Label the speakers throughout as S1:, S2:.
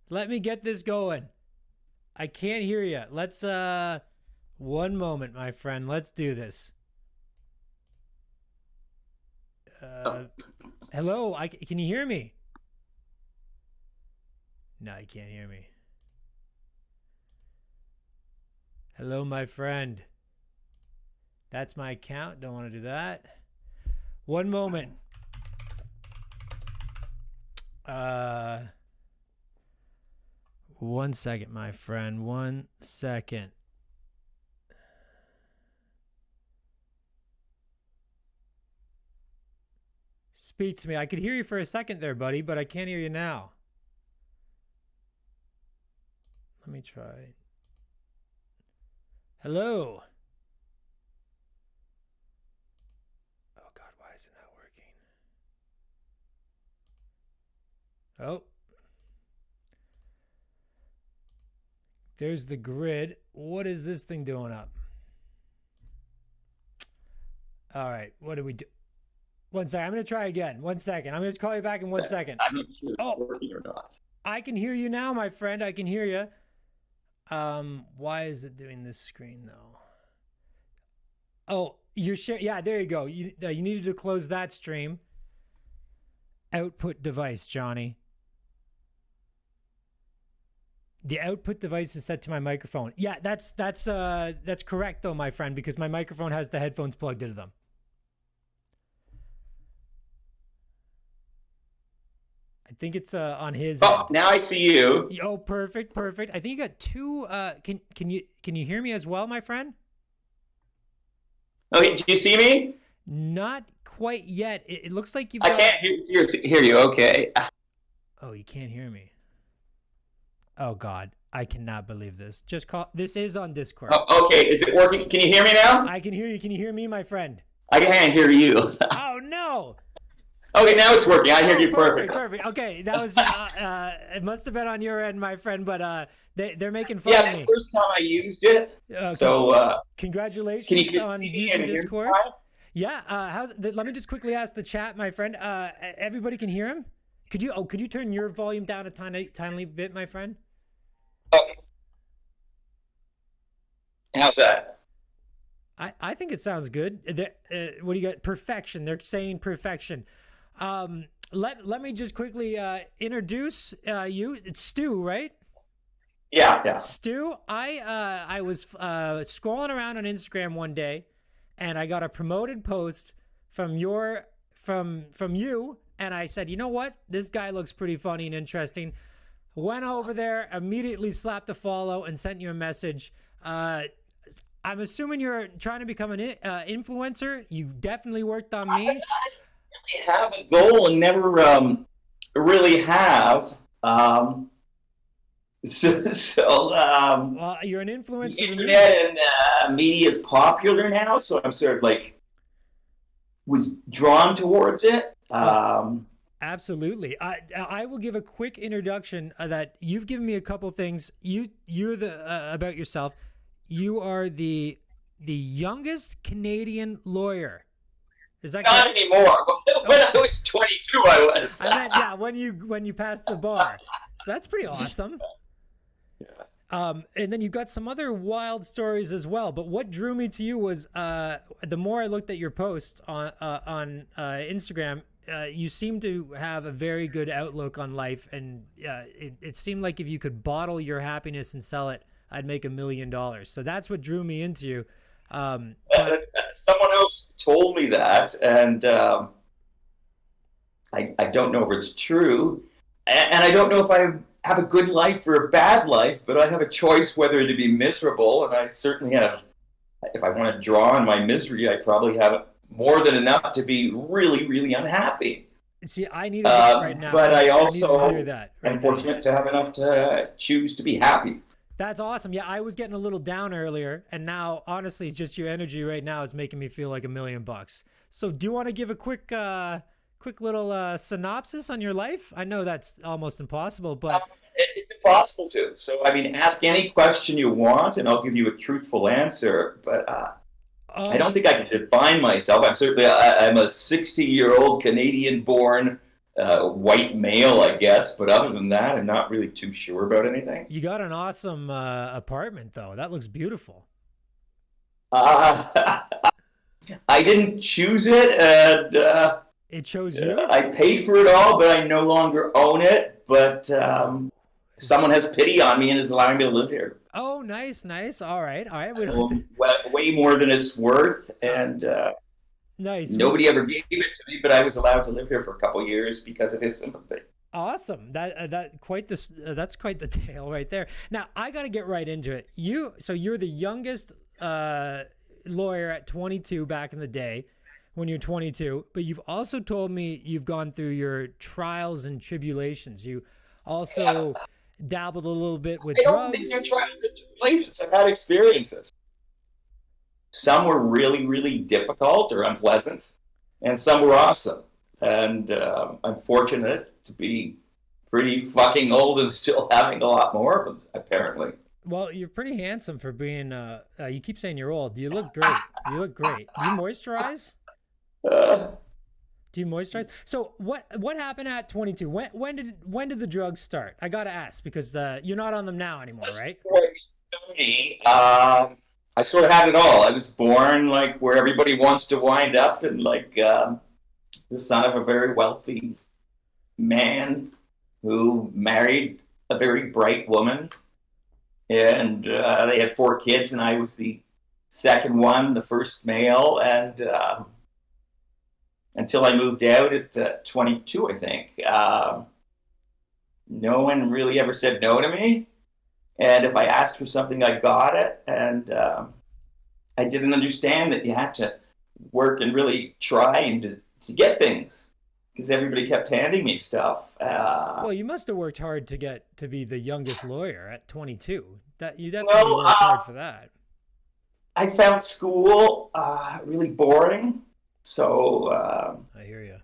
S1: Let me get this going. I can't hear you. Let's, one moment, my friend. Let's do this.
S2: Oh,
S1: Hello? Can you hear me? No, you can't hear me. Hello, my friend. That's my account. Don't want to do that. One moment. One second, my friend. 1 second. Speak to me. I could hear you for a second there, buddy, but I can't hear you now. Let me try. Hello. Oh, God, why is it not working? Oh. There's the grid. What is this thing doing up? All right. What do we do? 1 second. I'm going to try again. 1 second. I'm going to call you back in 1 second.
S2: I'm not sure if it's
S1: Oh,
S2: working or not.
S1: I can hear you now, my friend. I can hear you. Why is it doing this screen though? Oh, you're sharing. Yeah, there you go. You needed to close that stream. Output device, Johnny. The output device is set to my microphone. Yeah, that's correct though, my friend, because my microphone has the headphones plugged into them. I think it's on his
S2: Oh,
S1: end.
S2: now I see you.
S1: Oh, perfect. I think you got two. Can you hear me as well, my friend?
S2: Okay, do you see me?
S1: Not quite yet. It looks like you've
S2: I
S1: got.
S2: can't hear you. Okay.
S1: Oh, you can't hear me. Oh God, I cannot believe this. Just call. This is on Discord.
S2: Oh, okay, is it working? Can you hear me now?
S1: I can hear you. Can you hear me, my friend?
S2: I can't hear you.
S1: Oh no.
S2: Okay, now it's working. I hear you perfect.
S1: Perfect. Okay, that was. It must have been on your end, my friend. But they're making fun of
S2: Yeah,
S1: me.
S2: the first time I used it.
S1: Congratulations
S2: Can you
S1: on
S2: see me
S1: using
S2: and hear me
S1: Discord.
S2: fine?
S1: Yeah. Let me just quickly ask the chat, my friend. Everybody can hear him. Could you turn your volume down a tiny bit, my friend?
S2: Okay. How's that?
S1: I think it sounds good. What do you got? Perfection. They're saying perfection. Let me just quickly introduce you. It's Stu, right?
S2: Yeah.
S1: Stu, I was scrolling around on Instagram one day, and I got a promoted post from you, and I said, you know what? This guy looks pretty funny and interesting. Went over there, immediately slapped a follow, and sent you a message. I'm assuming you're trying to become an influencer. You definitely worked on me.
S2: I have a goal and never really have.
S1: Well, you're an
S2: The
S1: influencer to me.
S2: internet and media is popular now, so I'm sort of like was drawn towards it.
S1: Absolutely. I will give a quick introduction that you've given me a couple things. You're the about yourself. You are the youngest Canadian lawyer. Is that
S2: Not
S1: correct?
S2: anymore. When I was 22, I was.
S1: I meant yeah, when you passed the bar. So that's pretty awesome.
S2: Yeah.
S1: And then you've got some other wild stories as well. But what drew me to you was the more I looked at your post on Instagram, you seem to have a very good outlook on life, and it seemed like if you could bottle your happiness and sell it, I'd make $1 million. So that's what drew me into you. But
S2: Someone else told me that, and I don't know if it's true, and I don't know if I have a good life or a bad life, but I have a choice whether to be miserable, and I certainly have. If I want to draw on my misery, I probably have more than enough to be really, really unhappy.
S1: see, I need it right now.
S2: But I
S1: need to hear
S2: also
S1: that
S2: am
S1: right now.
S2: fortunate to have enough to choose to be happy.
S1: That's awesome. Yeah, I was getting a little down earlier, and now, honestly, just your energy right now is making me feel like $1 million. So, do you want to give a quick little synopsis on your life? I know that's almost impossible, but
S2: It's impossible to. So, I mean, ask any question you want, and I'll give you a truthful answer. But I don't think I can define myself. I'm certainly I'm a 60-year-old Canadian-born white male, I guess. But other than that, I'm not really too sure about anything.
S1: You got an awesome apartment, though. That looks beautiful.
S2: Uh, I didn't choose it, and
S1: It chose you?
S2: I paid for it all, but I no longer own it. But
S1: Oh.
S2: someone has pity on me and is allowing me to live here.
S1: Oh, nice, nice. All right, all right. We don't.
S2: Way more than it's worth,
S1: Uh,
S2: and
S1: nice.
S2: nobody ever gave it to me, but I was allowed to live here for a couple of years because of his sympathy.
S1: Awesome. That's quite the tale right there. Now I got to get right into it. You're the youngest lawyer at 22 back in the day when you're 22, but you've also told me you've gone through your trials and tribulations. You also dabbled a little bit with
S2: I don't think they're
S1: drugs.
S2: trials and tribulations. I've had experiences. Some were really, really difficult or unpleasant, and some were awesome. And I'm fortunate to be pretty fucking old and still having a lot more of them, apparently.
S1: Well, you're pretty handsome for being. You keep saying you're old. You look great. You look great. Do you moisturize?
S2: Uh,
S1: Do you moisturize? So what happened at 22? When did the drugs start? I gotta ask because you're not on them now anymore, right?
S2: before I was 30, I sort of had it all. I was born like where everybody wants to wind up, and like the son of a very wealthy man who married a very bright woman, and they had 4 kids, and I was the second one, the first male, and until I moved out at 22, I think. No one really ever said no to me, and if I asked for something, I got it, and I didn't understand that you had to work and really try and to get things because everybody kept handing me stuff.
S1: Well, you must have worked hard to get to be the youngest lawyer at 22. That you definitely
S2: Well,
S1: worked hard for that.
S2: I found school really boring, so
S1: I hear you.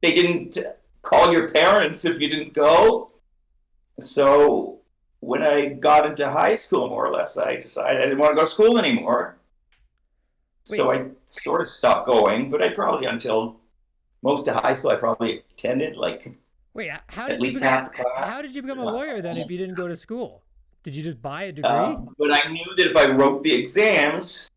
S2: they didn't call your parents if you didn't go. So when I got into high school, more or less, I decided I didn't want to go to school anymore. So
S1: Wait,
S2: I sort of stopped going, but I probably until most of high school, I probably attended like
S1: wait. How
S2: at
S1: did you
S2: least
S1: become?
S2: half the class.
S1: How did you become a lawyer then if you didn't go to school? Did you just buy a degree?
S2: But I knew that if I wrote the exams,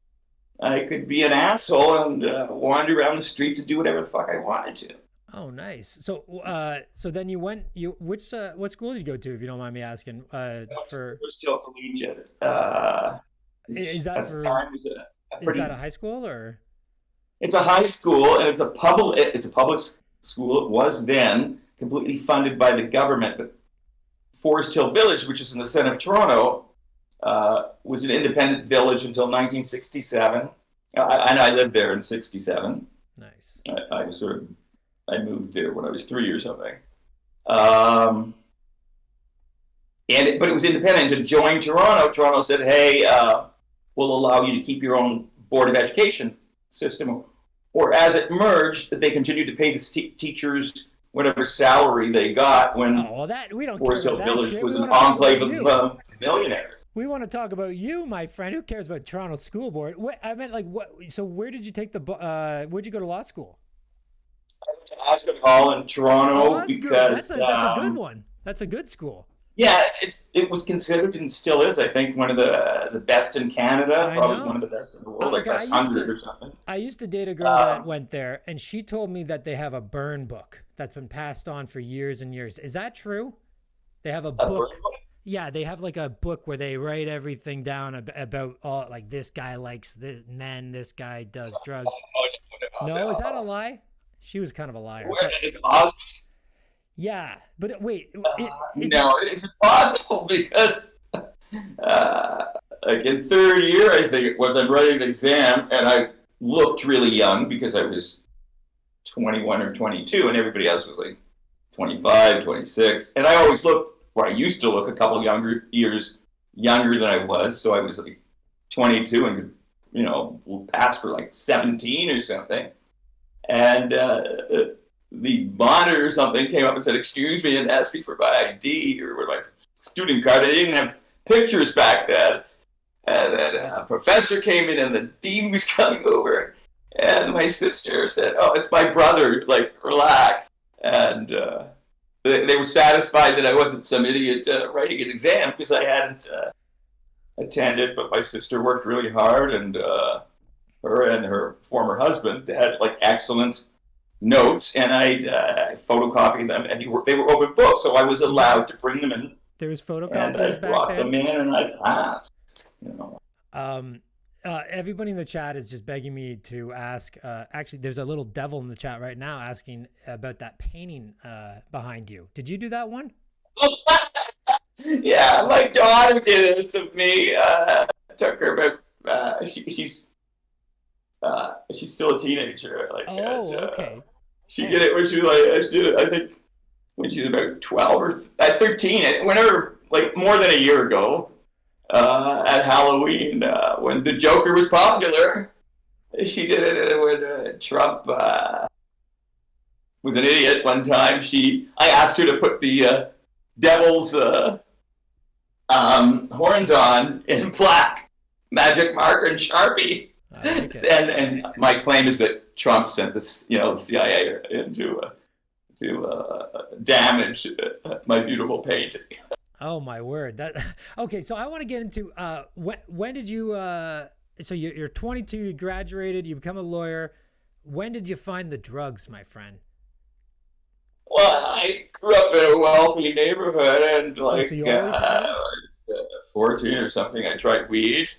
S2: I could be an asshole and wander around the streets and do whatever the fuck I wanted to.
S1: Oh, nice. So then you went. What school did you go to, if you don't mind me asking? For
S2: It was still collegiate.
S1: is that
S2: At the
S1: for
S2: time, it was a
S1: is
S2: pretty.
S1: that a high school or?
S2: It's a high school and it's a public. It's a public school. It was then completely funded by the government, but Forest Hill Village, which is in the center of Toronto, was an independent village until 1967. And I lived there in '67.
S1: Nice.
S2: I moved there when I was 3 or something. But it was independent. To join Toronto, Toronto said, "Hey, we'll allow you to keep your own board of education system." Or as it merged, they continued to pay the teachers whatever salary they got when
S1: Oh, well, that we don't care
S2: Forest Hill
S1: about that
S2: Village
S1: shit.
S2: was
S1: We
S2: an
S1: want to talk
S2: enclave
S1: about you.
S2: of millionaires.
S1: We want to talk about you, my friend. Who cares about Toronto School Board? I meant like what? So where did you take where'd you go to law school?
S2: I went to Osgoode Hall in Toronto
S1: Oh, that's good.
S2: because
S1: That's a good one. That's a good school.
S2: yeah, it was considered and still is, I think, one of the best in Canada,
S1: I
S2: probably
S1: know.
S2: one of the best in the world, like
S1: Okay,
S2: best 100 or something.
S1: I used to date a girl that went there, and she told me that they have a burn book that's been passed on for years and years. Is that true? They have a
S2: A
S1: book.
S2: burn.
S1: Yeah, they have like a book where they write everything down about all like this guy likes men, this guy does drugs.
S2: Oh,
S1: No, is that a lie? She was kind of a liar.
S2: Where
S1: But
S2: in Osgoode?
S1: yeah, but wait,
S2: No, it's impossible because, like in third year, I think it was, I'm writing an exam and I looked really young because I was 21 or 22 and everybody else was like 25, 26. And I always looked, or I used to look a couple years younger than I was. So I was like 22 and could, pass for like 17 or something. And the monitor or something came up and said, "Excuse me," and asked me for my ID or my student card. They didn't have pictures back then. And then a professor came in and the dean was coming over. And my sister said, "Oh, it's my brother, like, relax." and they were satisfied that I wasn't some idiot writing an exam because I hadn't attended. But my sister worked really hard, and her and her former husband had like excellent notes, and I photocopied them, and they were open books, so I was allowed to bring them in,
S1: There was
S2: and I
S1: photocopiers back
S2: brought them
S1: then.
S2: in, and I passed. You know.
S1: Um, Everybody in the chat is just begging me to ask. Actually, there's a little devil in the chat right now asking about that painting behind you. Did you do that one?
S2: Yeah, my daughter did this of me. Took her, but she's still a teenager. Like,
S1: Oh,
S2: and,
S1: okay.
S2: she
S1: Oh,
S2: did it when she was like, she did it, I think when she was about 12 or 13. Whenever, like more than a year ago, at Halloween, when the Joker was popular, she did it when Trump was an idiot. One time, I asked her to put the devil's horns on in black magic marker and Sharpie.
S1: I like it.
S2: And my claim is that Trump sent this, the CIA in to damage my beautiful painting.
S1: Oh my word! That okay. So I want to get into when did you? So you're 22. You graduated. You become a lawyer. When did you find the drugs, my friend?
S2: Well, I grew up in a wealthy neighborhood, and
S1: Oh, so
S2: like
S1: you always had them?
S2: 14 or something, I tried weed.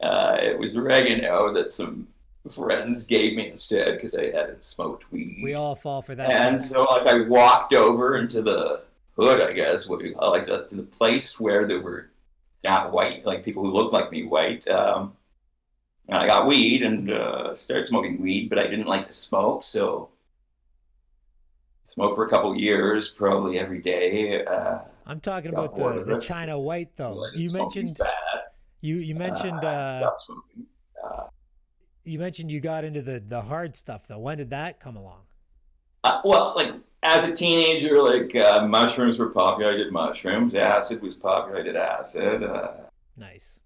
S2: It was oregano that some friends gave me instead because I hadn't smoked weed.
S1: We all fall for that
S2: And
S1: trick.
S2: so, like, I walked over into the hood, I guess, what you call like to the place where there were not white, like people who looked like me white. And I got weed and started smoking weed, but I didn't like to smoke, so I smoked for a couple years, probably every day.
S1: I'm talking
S2: Got
S1: about
S2: bored
S1: the
S2: of it.
S1: China white though.
S2: Realized smoking's bad.
S1: You mentioned
S2: Stopped smoking.
S1: you mentioned you got into the hard stuff though. When did that come along?
S2: Well, like as a teenager, like mushrooms were popular. I did mushrooms. Acid was popular. I did acid.
S1: Nice.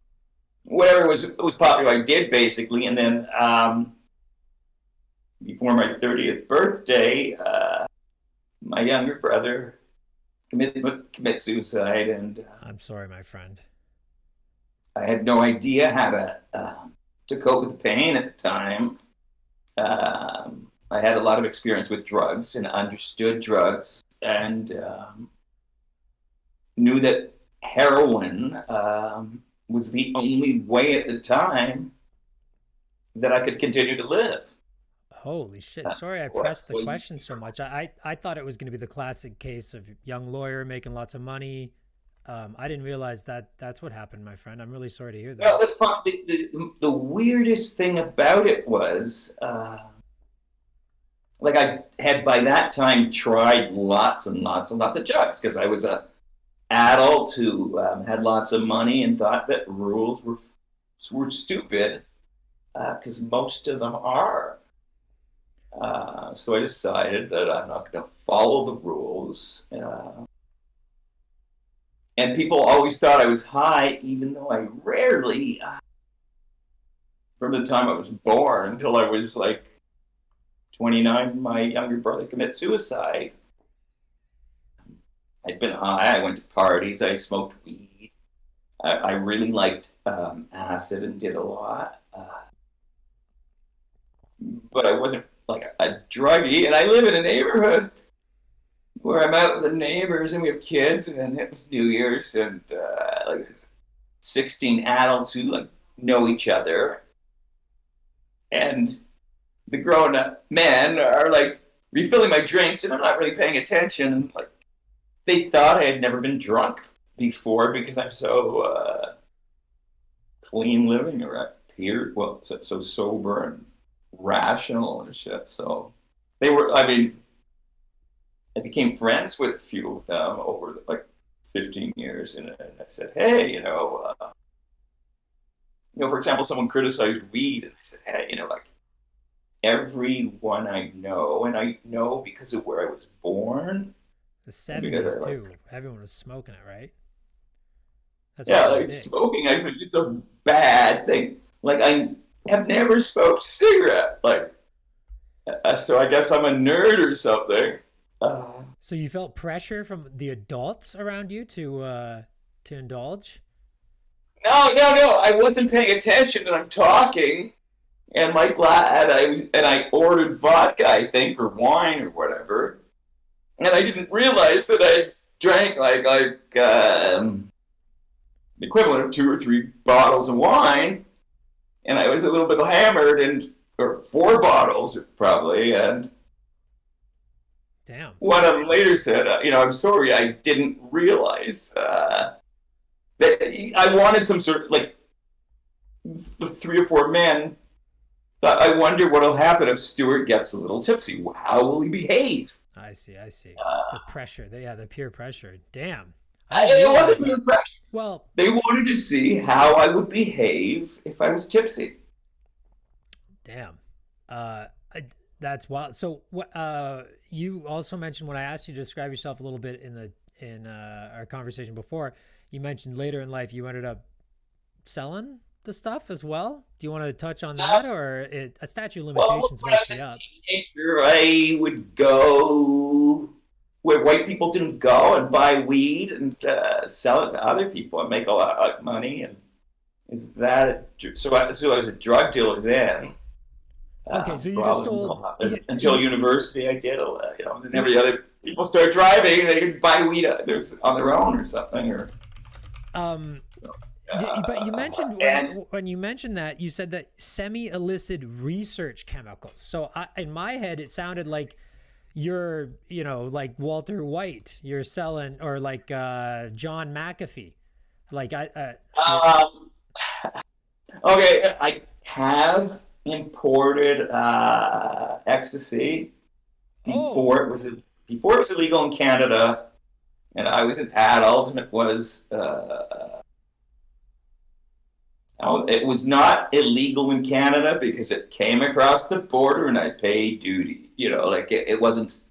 S2: Whatever was popular, I did basically. And then before my 30th birthday, my younger brother commit suicide, and
S1: I'm sorry, my friend.
S2: I had no idea how to cope with the pain at the time. I had a lot of experience with drugs and understood drugs, and knew that heroin was the only way at the time that I could continue to live.
S1: Holy shit. Sorry I
S2: So
S1: pressed the question so much. I thought it was going to be the classic case of young lawyer making lots of money. I didn't realize that that's what happened, my friend. I'm really sorry to hear that.
S2: Well, the weirdest thing about it was, like I had by that time tried lots and lots and lots of drugs because I was a adult who had lots of money and thought that rules were stupid because most of them are. So I decided that I'm not going to follow the rules. And people always thought I was high, even though I rarely, from the time I was born until I was like 29, my younger brother committed suicide. I'd been high, I went to parties, I smoked weed. I really liked acid and did a lot. But I wasn't like a druggie, and I live in a neighborhood where I'm out with the neighbors and we have kids, and it was New Year's, and like 16 adults who like know each other, and the grown-up men are like refilling my drinks, and I'm not really paying attention. And like they thought I had never been drunk before because I'm so clean living or here, well, so sober and rational and shit. So they were, I mean, I became friends with a few of them over like 15 years, and I said, hey, for example, someone criticized weed, and I said, hey, like everyone I know, and I know because of where I was born.
S1: The 70s too. Everyone was smoking it, right?
S2: That's like smoking, I think it's a bad thing. Like I have never smoked a cigarette. Like, so I guess I'm a nerd or something.
S1: So you felt pressure from the adults around you to indulge?
S2: no. I wasn't paying attention, and I'm talking, and my I ordered vodka, I think, or wine or whatever, and I didn't realize that I drank the equivalent of 2 or 3 bottles of wine, and I was a little bit hammered, and or 4 bottles probably, and
S1: Damn.
S2: one of them later said, I'm sorry, I didn't realize that I wanted some sort of, like, the 3 or 4 men thought, I wonder what'll happen if Stuart gets a little tipsy. How will he behave?
S1: I see. I see. The pressure. The peer pressure. Damn. I didn't
S2: It
S1: realize
S2: wasn't
S1: that.
S2: peer pressure.
S1: Well,
S2: They wanted to see how I would behave if I was tipsy.
S1: damn. That's wild. So, what? You also mentioned when I asked you to describe yourself a little bit in our conversation before. You mentioned later in life you ended up selling the stuff as well. Do you want to touch on that, or a statute of limitations
S2: When I
S1: must
S2: was
S1: be
S2: a
S1: up?
S2: teenager, I would go where white people didn't go and buy weed and sell it to other people and make a lot of money. And is that so? I was a drug dealer then.
S1: Okay, so you just
S2: Probably
S1: sold.
S2: until university. I did, and every other people start driving, they could buy weed on their own or something. Or
S1: Um, but you mentioned
S2: and
S1: when you mentioned that you said that semi-illicit research chemicals. So in my head, it sounded like you're, like Walter White. You're selling, or like John McAfee. Like
S2: okay, I have imported ecstasy
S1: oh,
S2: before it was illegal in Canada, and I was an adult, and it was not illegal in Canada because it came across the border and I paid duty. Like it wasn't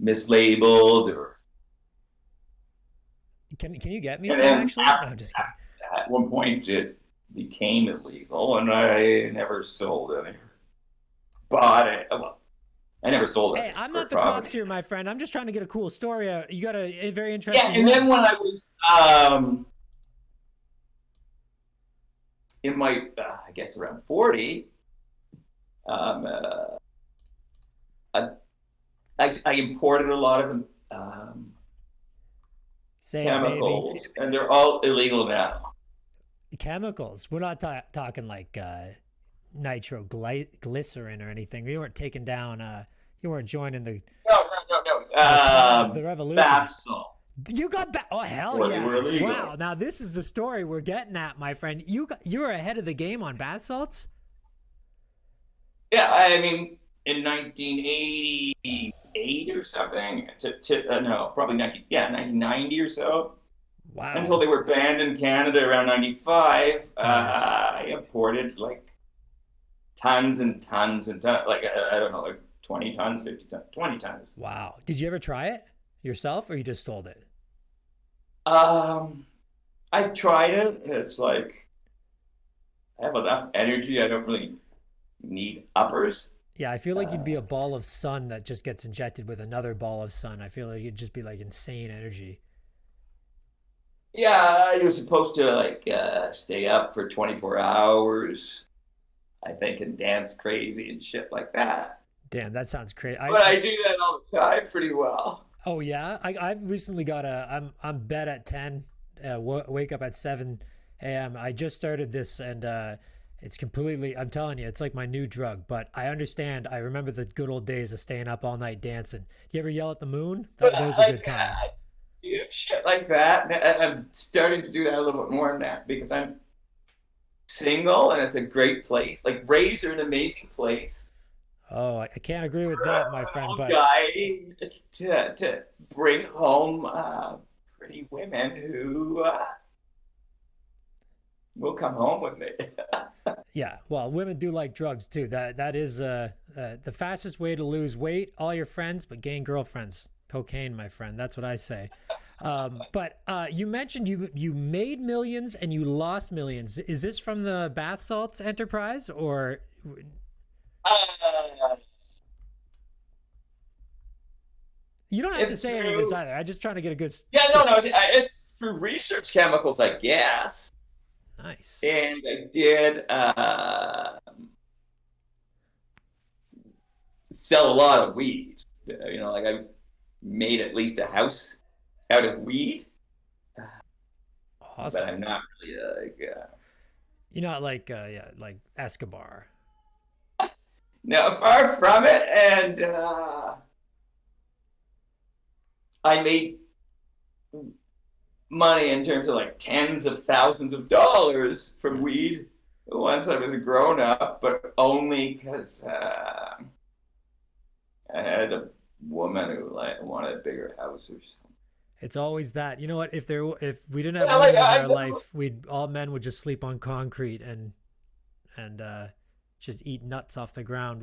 S2: mislabeled or.
S1: can you get me
S2: And
S1: some
S2: then
S1: actually? No, I'm just kidding.
S2: at one point it became illegal, and I never sold any. Bought it. Well, I never sold
S1: Hey,
S2: it
S1: I'm
S2: for
S1: not the cops
S2: profit.
S1: here, my friend. I'm just trying to get a cool story. You got a very
S2: Yeah,
S1: interesting
S2: and then
S1: life.
S2: when I was in my, I guess around 40, um, uh, I imported a lot of
S1: Say it, baby.
S2: chemicals, and they're all illegal now.
S1: Chemicals. We're not talking like nitroglycerin or anything. You weren't taking down. You weren't joining
S2: No.
S1: the cause, the revolution.
S2: Bath salts,
S1: You got back. Oh hell
S2: or they were
S1: yeah!
S2: illegal.
S1: Wow. Now this is the story we're getting at, my friend. You're ahead of the game on bath salts.
S2: Yeah, I mean, in 1988 or something, no, probably 1990 or so,
S1: Wow.
S2: until they were banned in Canada around 95,
S1: Nuts.
S2: I imported like tons and tons and tons, like, I don't know, like 20 tons, 50 tons, 20 tons.
S1: Wow. Did you ever try it yourself, or you just sold it?
S2: Um, I tried it. It's like, I have enough energy. I don't really need uppers.
S1: Yeah, I feel like you'd be
S2: Uh,
S1: a ball of sun that just gets injected with another ball of sun. I feel like you'd just be like insane energy.
S2: yeah, you're supposed to like stay up for 24 hours, I think, and dance crazy and shit like that.
S1: Damn, that sounds crazy.
S2: But I do that all the time pretty well.
S1: Oh yeah, I've recently got I'm bed at 10, wake up at 7 a.m. I just started this, and it's completely. I'm telling you, it's like my new drug. But I understand. I remember the good old days of staying up all night dancing. You ever yell at the moon?
S2: But
S1: Those are good
S2: like
S1: times.
S2: do shit like that. And I'm starting to do that a little bit more now because I'm single and it's a great place. Like Rays are an amazing place
S1: Oh, I can't agree with
S2: for
S1: that, my
S2: an
S1: friend.
S2: old
S1: But
S2: guy to bring home pretty women who will come home with me.
S1: yeah, well, women do like drugs too. That is the fastest way to lose weight. All your friends, but gain girlfriends. Cocaine, my friend. That's what I say. But you mentioned you made millions and you lost millions. Is this from the bath salts enterprise, or
S2: Uh,
S1: You don't have to
S2: It's
S1: say any of this
S2: through.
S1: either. I'm just trying to get a good.
S2: Yeah, no, no. It's through research chemicals, I guess.
S1: Nice.
S2: And I did sell a lot of weed. Like I made at least a house out of weed, but
S1: Awesome.
S2: I'm not really like.
S1: You're not like yeah, like Escobar.
S2: No, far from it. And I made money in terms of like tens of thousands of dollars from
S1: Nice.
S2: weed once I was a grown up, but only because I had a woman who like wanted a bigger house or something.
S1: It's always that. You know what? If we didn't have
S2: Yeah, like
S1: women in
S2: I
S1: our
S2: know.
S1: life, we'd all men would just sleep on concrete and just eat nuts off the ground.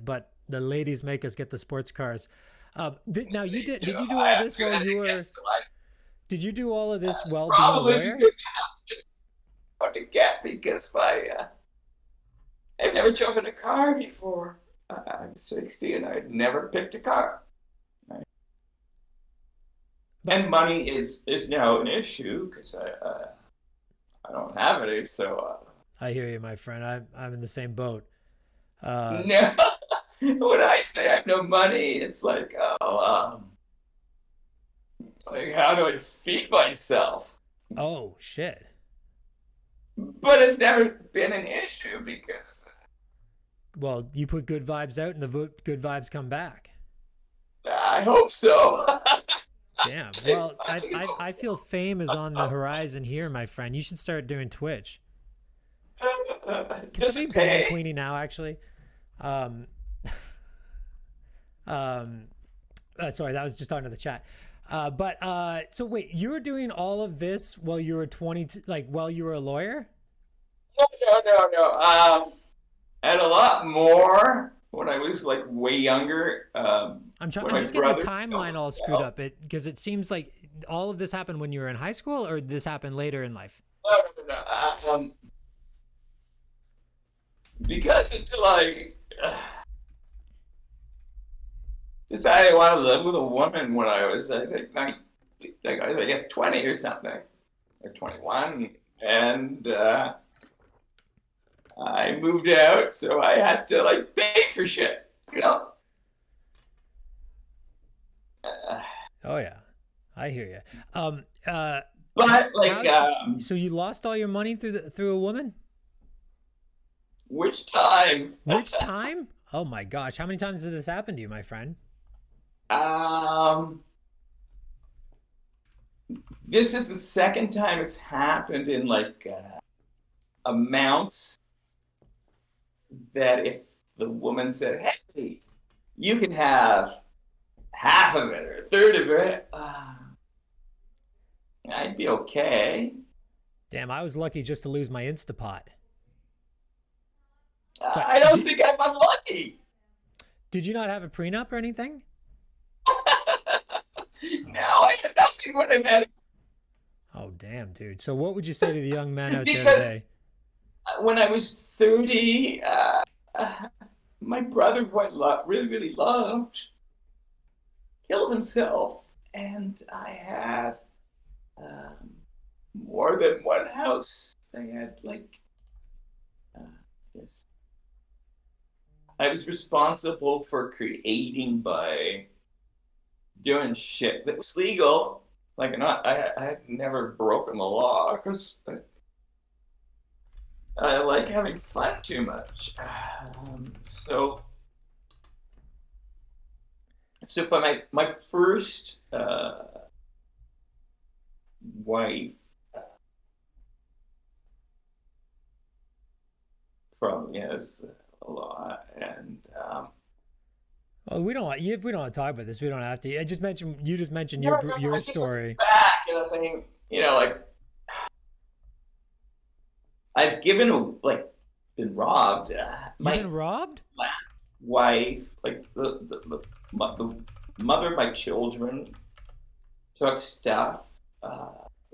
S1: But the ladies make us get the sports cars. Now you
S2: They
S1: did.
S2: do.
S1: Did you do all
S2: I
S1: this while you
S2: guess
S1: were?
S2: so.
S1: Did you do all of this while being a
S2: Probably
S1: lawyer?
S2: because hard to get because I've never chosen a car before. I'm 60 and I'd never picked a car. Right?
S1: But
S2: And money is now an issue because I don't have any. So
S1: I hear you, my friend. I'm in the same boat. Uh,
S2: no, when I say I have no money, it's like like how do I feed myself?
S1: oh shit.
S2: But it's never been an issue because
S1: Well, you put good vibes out, and the good vibes come back.
S2: I hope so.
S1: Damn.
S2: I
S1: Well,
S2: fucking hope
S1: I feel fame is on the horizon here, my friend. You should start doing Twitch. Can
S2: Does
S1: somebody
S2: it
S1: ban
S2: pay?
S1: Queenie now? Actually, um, um, sorry, that was just onto the chat. But so wait, you were doing all of this while you were 20, like while you were a lawyer?
S2: No, no, no, no. I had a lot more when I was like way younger. When
S1: I'm
S2: my
S1: just getting the
S2: brother killed
S1: timeline all screwed
S2: himself.
S1: up. It because it seems like all of this happened when you were in high school, or this happened later in life.
S2: No, no, no, no. Because until I decided I wanted to live with a woman when I was, I think, 19, like, I guess 20 or something, or 21, and I moved out, so I had to like pay for shit, you know. Uh,
S1: Oh yeah, I hear you.
S2: but like,
S1: So you lost all your money through a woman?
S2: which time?
S1: Which time? Oh my gosh, how many times did this happen to you, my friend?
S2: Um, this is the second time it's happened in like amounts that if the woman said, "Hey, you can have half of it or a third of it," I'd be okay.
S1: Damn, I was lucky just to lose my Instapot. But
S2: I don't think I'm unlucky.
S1: did you not have a prenup or anything?
S2: No, I had nothing when I met
S1: Oh damn, dude. So what would you say to the young men
S2: him
S1: out there
S2: because
S1: today?
S2: when I was 30, my brother, who I really, really loved, killed himself, and I had um, more than one house. I had like, uh, yes, I was responsible for creating by doing shit that was legal. Like, not, I had never broken the law because I like having fun too much. So for my first wife, uh, from yes, a lot, and
S1: Oh, we don't want to talk about this. We don't have to. I just mentioned you just mentioned
S2: no, no, no,
S1: your
S2: I just looking
S1: story.
S2: back and I think, like I've like been robbed.
S1: You've
S2: My
S1: been robbed?
S2: last wife, like the mother of my children, took stuff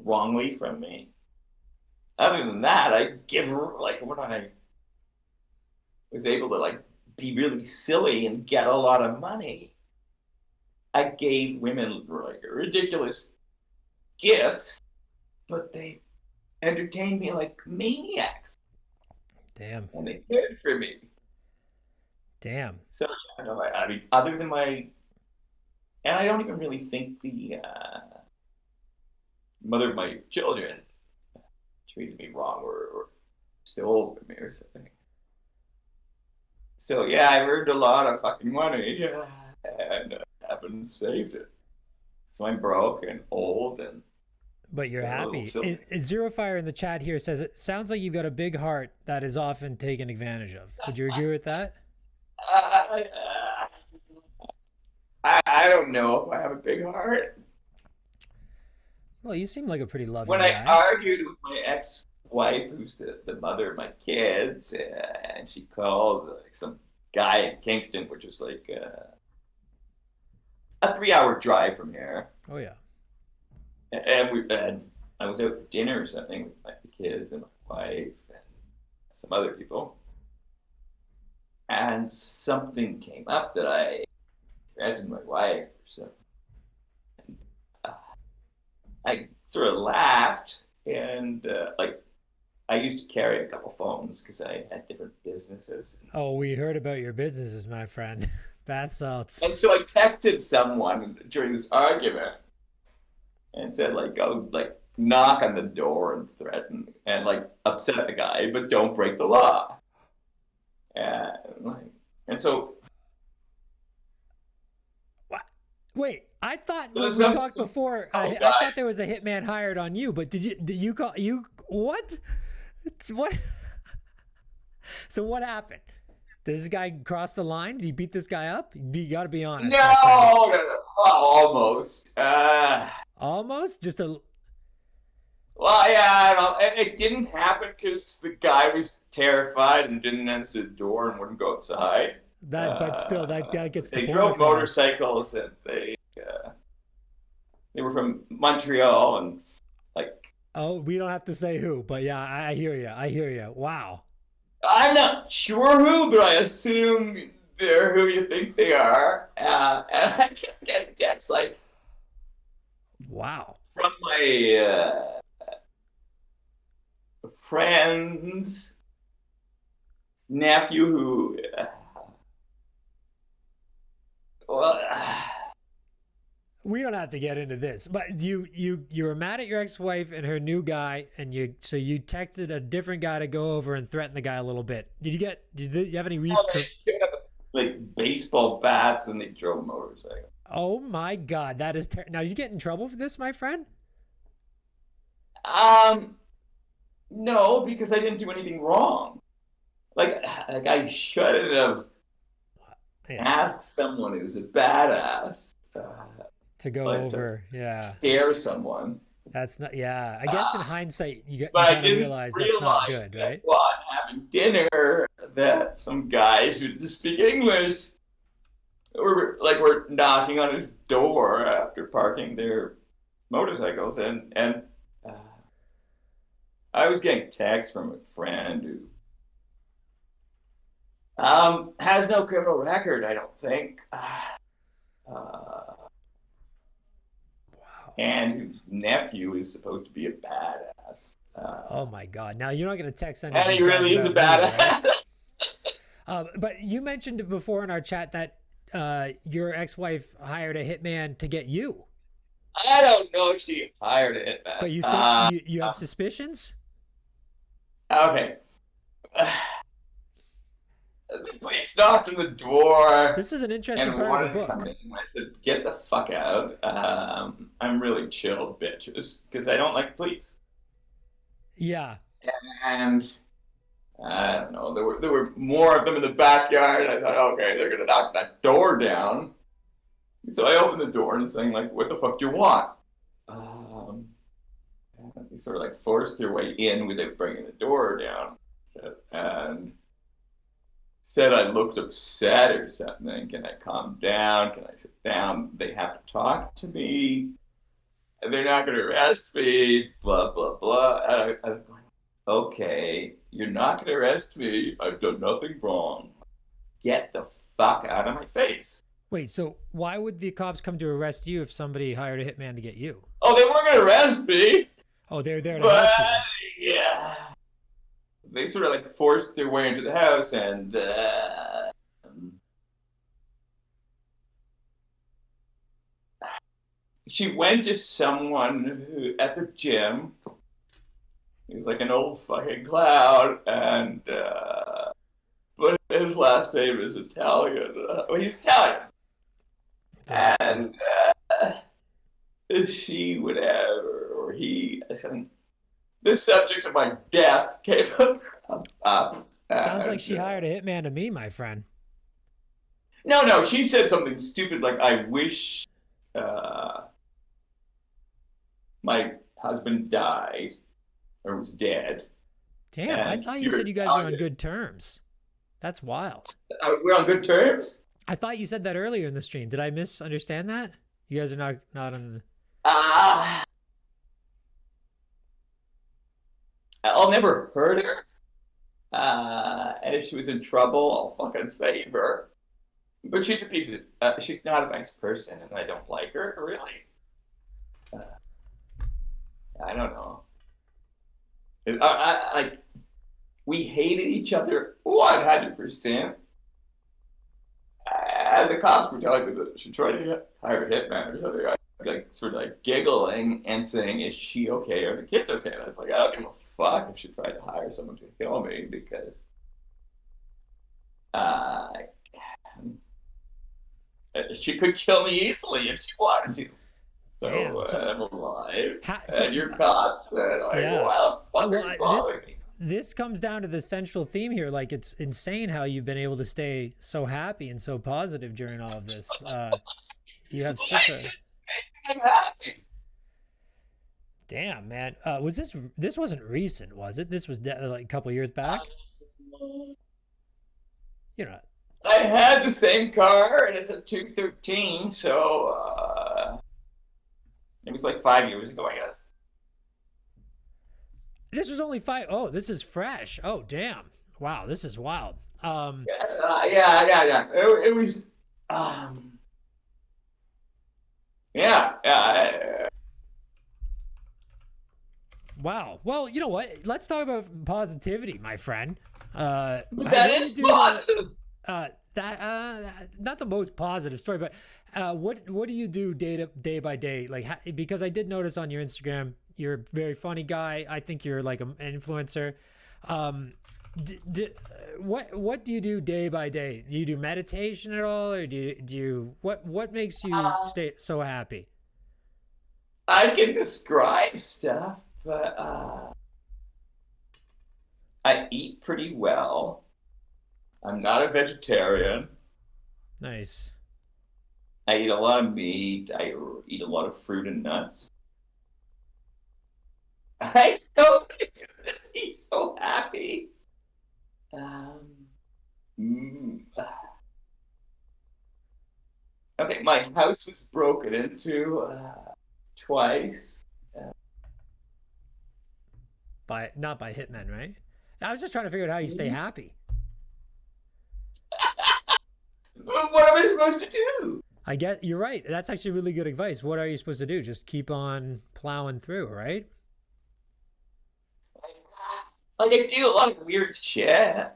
S2: wrongly from me. Other than that, I give her like when I was able to like be really silly and get a lot of money. I gave women like ridiculous gifts, but they entertained me like maniacs,
S1: Damn.
S2: and they cared for me.
S1: Damn.
S2: So I mean, other than and I don't even really think the mother of my children treated me wrong or stole from me or something. So yeah, I earned a lot of fucking money and haven't saved it. So I'm broke and old and
S1: But you're
S2: a little
S1: happy.
S2: silly.
S1: Zero Fire in the chat here says it sounds like you've got a big heart that is often taken advantage of. Would you agree with that?
S2: I, I don't know if I have a big heart.
S1: Well, you seem like a pretty loving
S2: When I
S1: guy.
S2: argued with my ex-wife, who's the mother of my kids, and she called like some guy in Kingston, which is like a 3-hour drive from here,
S1: Oh yeah.
S2: and I was out for dinner or something with like the kids and my wife and some other people, and something came up that I threatened my wife or something. Uh, I sort of laughed and like I used to carry a couple phones because I had different businesses.
S1: Oh, we heard about your businesses, my friend. Bath salts.
S2: And so I texted someone during this argument and said, like, go, like, knock on the door and threaten and, like, upset the guy, but don't break the law. And, like, and so.
S1: What? Wait, I thought when we
S2: Some,
S1: talked before,
S2: oh,
S1: I thought
S2: guys.
S1: there was a hitman hired on you, but did you call you what? What? So what happened? Did this guy cross the line? Did he beat this guy up? You got to be honest.
S2: No, almost.
S1: Almost? Just a.
S2: Well, yeah, it didn't happen because the guy was terrified and didn't answer the door and wouldn't go outside.
S1: But still, that gets the
S2: They
S1: point
S2: drove
S1: across.
S2: motorcycles and they were from Montreal and like.
S1: Oh, we don't have to say who, but yeah, I hear you. I hear you. Wow.
S2: I'm not sure who, but I assume they're who you think they are. And I kept getting texts like,
S1: wow,
S2: from my friend's nephew who. Well,
S1: we don't have to get into this, but you were mad at your ex-wife and her new guy, and you texted a different guy to go over and threaten the guy a little bit. Did you have any
S2: like baseball bats and they drove motorcycles.
S1: Oh my God, that is now. Did you get in trouble for this, my friend?
S2: No, because I didn't do anything wrong. Like I shouldn't have asked someone who's a badass
S1: to go over, yeah.
S2: Scare someone.
S1: That's not, yeah. I guess in hindsight, you
S2: kind
S1: of realize that's not good, right?
S2: While I'm having dinner, that some guys who didn't speak English were knocking on his door after parking their motorcycles, and I was getting texts from a friend who has no criminal record, I don't think. And whose nephew is supposed to be a badass.
S1: Oh my God! Now you're not going to text any.
S2: And he really is a badass.
S1: Right? But you mentioned before in our chat that your ex-wife hired a hitman to get you.
S2: I don't know if she hired a hitman.
S1: But you think you have suspicions?
S2: Okay. The police knocked on the door.
S1: This is an interesting part of the book.
S2: Come in. I said, "Get the fuck out." I'm really chill, bitches, because I don't like police.
S1: Yeah.
S2: And I don't know. There were more of them in the backyard. I thought, okay, they're gonna knock that door down. So I opened the door and saying, like, "What the fuck do you want?" They sort of like forced their way in without bringing the door down, and said I looked upset or something. Can I calm down? Can I sit down? They have to talk to me. They're not going to arrest me. Blah, blah, blah. And I'm going, okay, you're not going to arrest me. I've done nothing wrong. Get the fuck out of my face.
S1: Wait, so why would the cops come to arrest you if somebody hired a hitman to get you?
S2: Oh, they weren't gonna arrest me,
S1: Oh, they're there to
S2: but
S1: help you.
S2: yeah, they sort of like forced their way into the house, and she went to someone who at the gym. He was like an old fucking clown, and but his last name is Italian. Well, he's Italian,
S1: Does
S2: and she would have, or he, the subject of my death came up.
S1: sounds like
S2: And,
S1: she hired a hitman to me, my friend.
S2: no, she said something stupid like, "I wish uh, my husband died or was dead."
S1: Damn, I
S2: And
S1: thought you
S2: you're
S1: said you guys were on
S2: Italian.
S1: good terms. That's wild.
S2: We're on good terms.
S1: I thought you said that earlier in the stream. Did I misunderstand that? You guys are not on.
S2: Uh, I'll never hurt her. And if she was in trouble, I'll fucking save her. But she's a piece of. She's not a nice person, and I don't like her. Really. Uh, I don't know. Like we hated each other 100%. And the cops were telling me that she tried to hire a hitman or something. I like sort of like giggling and saying, "Is she okay? Are the kids okay?" And I was like, I don't give a fuck if she tried to hire someone to kill me because uh, she could kill me easily if she wanted to. So
S1: Damn. So,
S2: I'm alive,
S1: so
S2: and you're cops, and like,
S1: yeah.
S2: why the fuck
S1: Well,
S2: are you following me?
S1: this comes down to the central theme here. Like, it's insane how you've been able to stay so happy and so positive during all of this. You have such a
S2: I'm happy.
S1: damn man. Was this wasn't recent, was it? This was like a couple years back. You know,
S2: I had the same car, and it's a 213, so it was like 5 years ago, I guess.
S1: this was only five. Oh, this is fresh. Oh, damn. Wow, this is wild.
S2: Yeah. It was, um, yeah.
S1: Wow. Well, you know what? Let's talk about positivity, my friend.
S2: But that
S1: What do you
S2: is
S1: do
S2: positive.
S1: not the most positive story, but what do you do day by day? Like because I did notice on your Instagram, you're a very funny guy. I think you're like an influencer. Um, what do you do day by day? Do you do meditation at all, or do you what makes you stay so happy?
S2: I can describe stuff, but I eat pretty well. I'm not a vegetarian.
S1: Nice.
S2: I eat a lot of meat. I eat a lot of fruit and nuts. I know he's so happy. Um, mm, okay, my house was broken into twice.
S1: By not by hitmen, right? I was just trying to figure out how you stay happy.
S2: But what am I supposed to do?
S1: I get you're right. That's actually really good advice. What are you supposed to do? Just keep on plowing through, right?
S2: Like I do a lot of weird shit.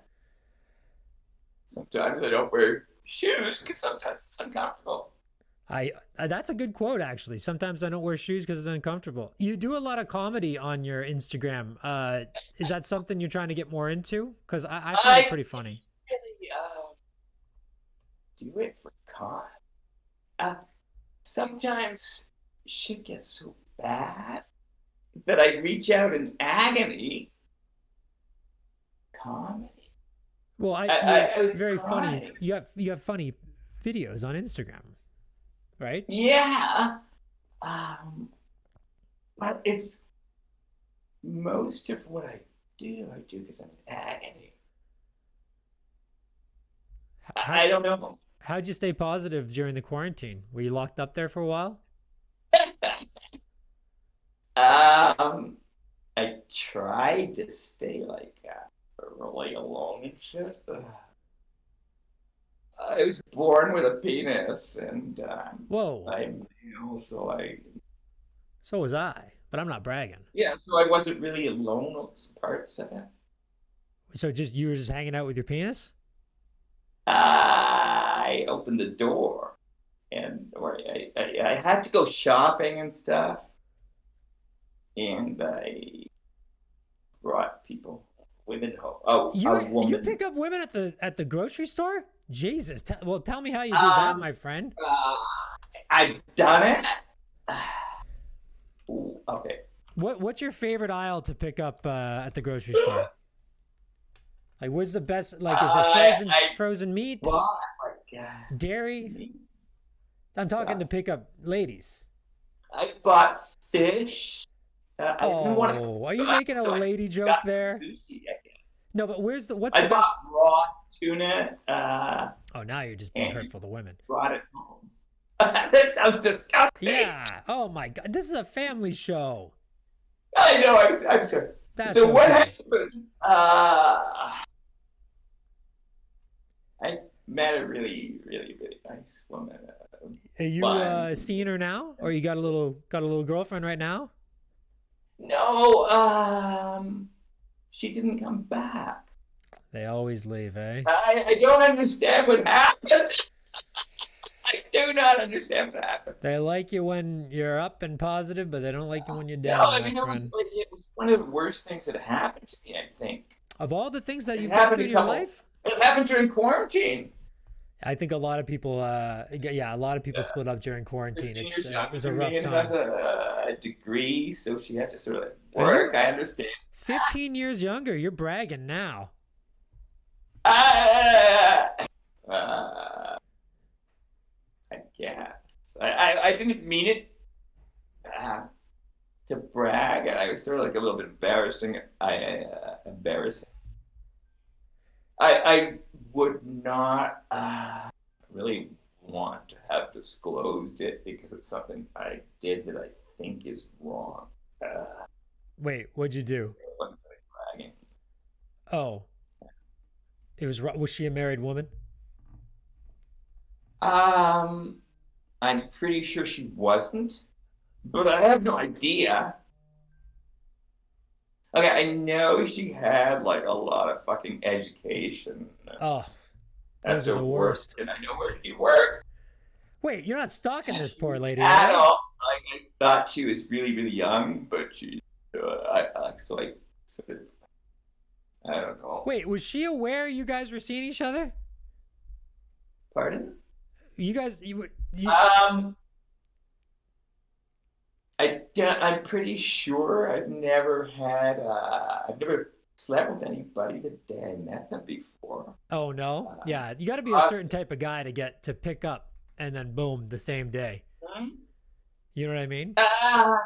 S2: Sometimes I don't wear shoes because sometimes it's uncomfortable.
S1: I that's a good quote actually. Sometimes I don't wear shoes because it's uncomfortable. You do a lot of comedy on your Instagram. Is that something you're trying to get more into? Because I find it
S2: I
S1: pretty funny.
S2: really do it for con. Uh, Sometimes shit gets so bad that I reach out in agony. Comedy.
S1: Well, you're
S2: I was
S1: very funny.
S2: crying.
S1: You have funny videos on Instagram, right?
S2: Yeah. Um, but it's most of what I do because I'm in agony.
S1: How
S2: I don't know.
S1: how'd you stay positive during the quarantine? Were you locked up there for a while?
S2: um, I tried to stay like really alone and shit. I was born with a penis, and
S1: Whoa.
S2: I'm male, so
S1: So was I, but I'm not bragging.
S2: yeah, so I wasn't really alone with some parts of it.
S1: So just you were just hanging out with your penis?
S2: I opened the door, and or I had to go shopping and stuff, and I brought women home. Oh, a
S1: You
S2: woman.
S1: pick up women at the grocery store? Jesus. Well, tell me how you do that, my friend.
S2: Uh, I've done it. Ooh, okay.
S1: What's your favorite aisle to pick up at the grocery store? Like, what's the best? Like, is it frozen meat,
S2: Well, like,
S1: dairy? I'm talking to pick up ladies.
S2: I bought fish. I didn't want to
S1: Oh, are you making a lady joke there?
S2: Sushi, I guess.
S1: No, but what's the
S2: I
S1: best?
S2: bought raw tuna.
S1: Oh, now you're just being hurtful to women.
S2: Brought it home. That sounds disgusting.
S1: Yeah. Oh my God, this is a family show.
S2: I know. I'm sorry.
S1: That's
S2: so what
S1: okay.
S2: happened? I met a really, really, really nice woman.
S1: Are you seeing her now, or you got a little girlfriend right now?
S2: No, she didn't come back.
S1: They always leave, eh?
S2: I don't understand what happened. I do not understand what happened.
S1: They like you when you're up and positive, but they don't like you when you're down,
S2: No, I
S1: my
S2: mean,
S1: friend.
S2: it was one of the worst things that happened to me, I think.
S1: Of all the things that
S2: It
S1: you've gone
S2: happened
S1: through
S2: a
S1: in your
S2: couple.
S1: life,
S2: It happened during quarantine.
S1: I think a lot of people, a lot of people split up during quarantine.
S2: 15
S1: It
S2: years younger
S1: was a
S2: than
S1: rough
S2: me and got
S1: time.
S2: a degree, so she had to sort of like
S1: Are you
S2: work. I understand.
S1: 15 years younger? You're bragging now.
S2: Uh, uh, I guess. I didn't mean it to brag, and I was sort of like a little bit embarrassing. Embarrassing. I would not really want to have disclosed it because it's something I did that I think is wrong.
S1: Wait, what'd you do?
S2: It wasn't really bragging.
S1: Oh, was she a married woman?
S2: Um, I'm pretty sure she wasn't, but I have no idea. Okay, I know she had like a lot of fucking education.
S1: Oh,
S2: At
S1: those are
S2: her
S1: the
S2: work,
S1: worst.
S2: and I know where she worked.
S1: Wait, you're not stalking
S2: And
S1: this
S2: she
S1: poor
S2: was
S1: lady, are you?
S2: adult. Like I thought she was really, really young, but she, so I sort of, I don't know.
S1: Wait, was she aware you guys were seeing each other?
S2: Pardon?
S1: You guys, you
S2: Um, I'm pretty sure I've never slept with anybody the day I met them before.
S1: Oh no,
S2: Uh,
S1: yeah, you got to be a
S2: us-
S1: certain type of guy to get to pick up and then boom the same day. You know what I mean?
S2: I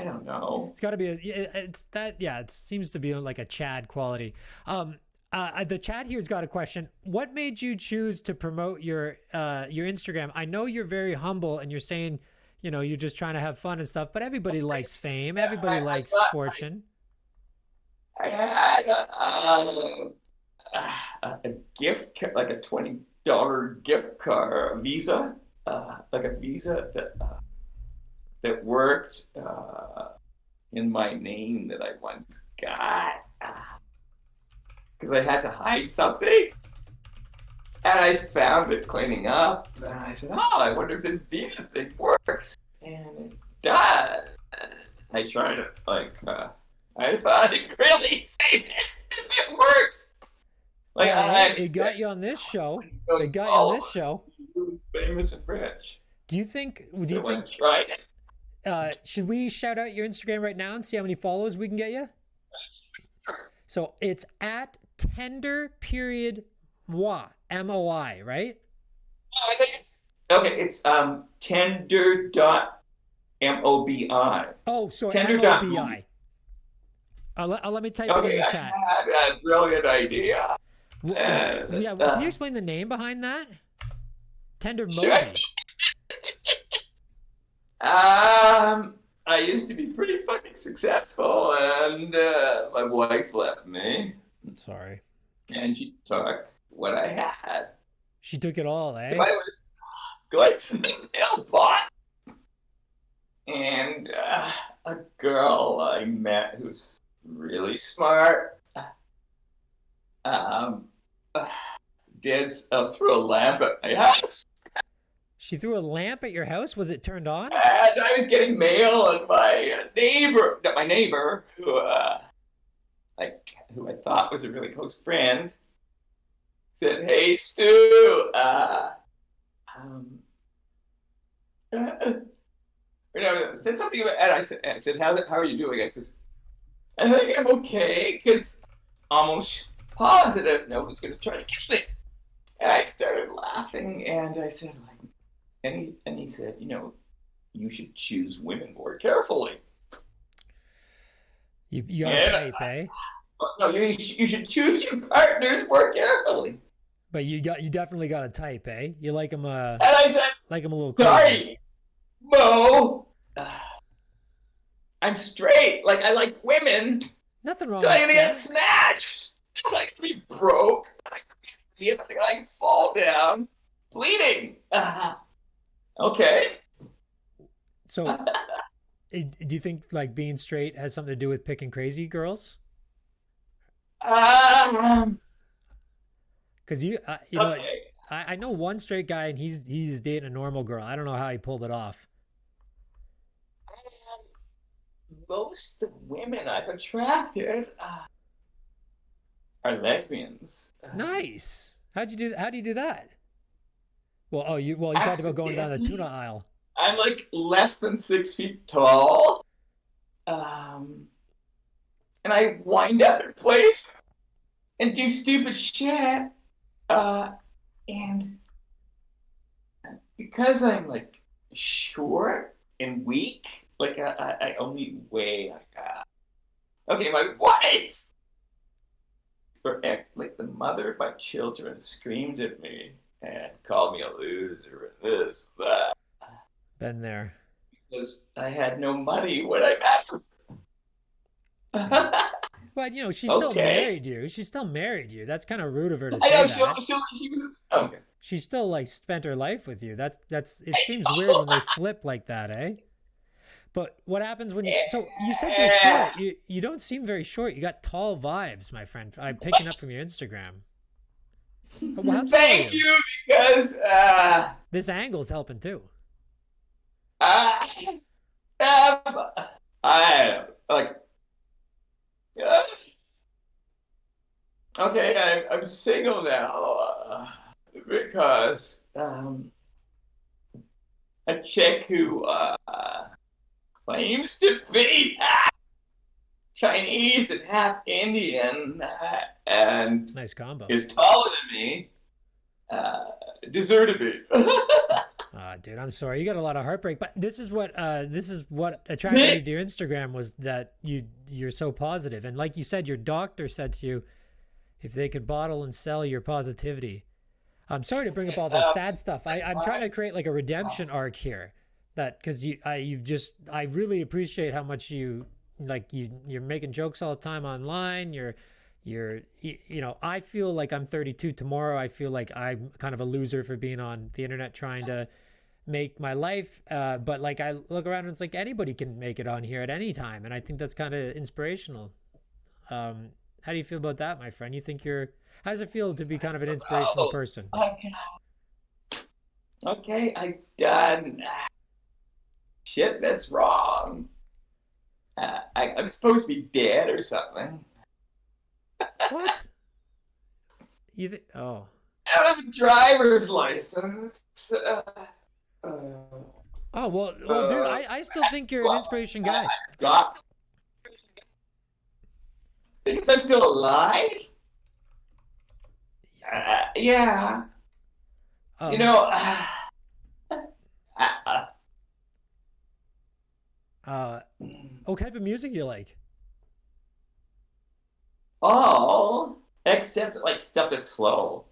S2: don't know.
S1: It's got to be it's that yeah. It seems to be like a Chad quality. The Chad here's got a question. What made you choose to promote your Instagram? I know you're very humble and you're saying, you know, you're just trying to have fun and stuff, but everybody likes fame. Everybody likes fortune.
S2: I had a gift card, like a $20 gift card, a Visa, like a Visa that worked in my name that I once got because I had to hide something, and I found it cleaning up, and I said, "Oh, I wonder if this Visa thing works," and it does. I tried it, like I thought it really saved it. It worked. Like
S1: It got you on this show. It got you on this show.
S2: Really famous and rich.
S1: Do you think?
S2: So I tried it.
S1: Should we shout out your Instagram right now and see how many followers we can get you? So it's at tender period moi, MOI, right?
S2: Oh, I think it's okay. It's tender.mobi.
S1: Oh, so
S2: Tender
S1: MOBI. Let me type it in
S2: Okay,
S1: the
S2: I
S1: chat.
S2: had a brilliant idea.
S1: Yeah, can you explain the name behind that? Tender
S2: Sure.
S1: Moby.
S2: I used to be pretty fucking successful, and my wife left me,
S1: Sorry.
S2: and she took what I had.
S1: She took it all,
S2: So
S1: eh?
S2: I was going to the nail pot, and a girl I met who's really smart um, uh, threw a lamp at my house.
S1: She threw a lamp at your house. Was it turned on?
S2: And I was getting mail, and my neighbor, who I thought was a really close friend, said, "Hey, Stu, um, said something about," and I said, how are you doing? I said, "I think I'm okay," because almost positive no one's going to try to kill me. And I started laughing, and I said, like, and he said, you should choose women more carefully.
S1: You got a
S2: And
S1: type, eh?
S2: no, you should choose your partners more carefully.
S1: But you definitely got a type, eh? You
S2: And I said,
S1: like 'em a little crazy.
S2: "Sorry, Mo, I'm straight. Like I like women,
S1: Nothing wrong
S2: so I'm
S1: with
S2: gonna get
S1: that.
S2: snatched. I'm gonna be broke. I'm gonna fall down, bleeding. Okay."
S1: So, do you think like being straight has something to do with picking crazy girls?
S2: Um,
S1: Because
S2: okay.
S1: I know one straight guy and he's dating a normal girl. I don't know how he pulled it off.
S2: Most of the women I've attracted are lesbians.
S1: Nice. How do you do that? Well you talked about going down the tuna
S2: Accidentally.
S1: aisle.
S2: I'm like less than 6 feet tall. Um, and I wind up in place and do stupid shit. Uh, and because I'm like short and weak, like I only weigh okay, my wife, like the mother of my children, screamed at me and called me a loser and this, that,
S1: Been there.
S2: because I had no money when I met
S1: Yeah.
S2: her.
S1: But she still
S2: Okay.
S1: married you. She still married you. That's kind of rude of her to
S2: I
S1: say
S2: know
S1: that.
S2: she was okay.
S1: She still like spent her life with you. That's it
S2: I
S1: seems weird when
S2: know.
S1: they flip like that, eh? But what happens when so you said you're
S2: Yeah.
S1: short. You don't seem very short. You got tall vibes, my friend. I'm picking up from your Instagram. Well, how tall are
S2: Thank
S1: you?
S2: you, because
S1: This angle's helping too.
S2: uh, um, I like uh, okay. I'm single now because a chick who claims to be Chinese and half Indian and
S1: Nice combo.
S2: is taller than me uh, deserted me.
S1: Dude, I'm sorry. You got a lot of heartbreak, but this is what attracted me to your Instagram was that you're so positive. And like you said, your doctor said to you if they could bottle and sell your positivity. I'm sorry to bring up all this sad stuff. I'm trying to create like a redemption arc here. That because I really appreciate how much you're making jokes all the time online. I feel like I'm 32 tomorrow. I feel like I'm kind of a loser for being on the internet trying to make my life. But like I look around and it's like anybody can make it on here at any time, and I think that's kind of inspirational. Um, how do you feel about that, my friend? You think you're how does it feel to be kind of an inspirational
S2: Oh,
S1: person?
S2: okay. Okay, I've done shit that's wrong. I'm supposed to be dead or something.
S1: What? You think? Oh,
S2: I don't have a driver's license. Uh,
S1: dude,
S2: uh,
S1: I still think you're an inspiration guy.
S2: got because I'm still alive. Yeah, you
S1: Um,
S2: know. Uh,
S1: uh, what type of music you like?
S2: all except like stuff that's slow.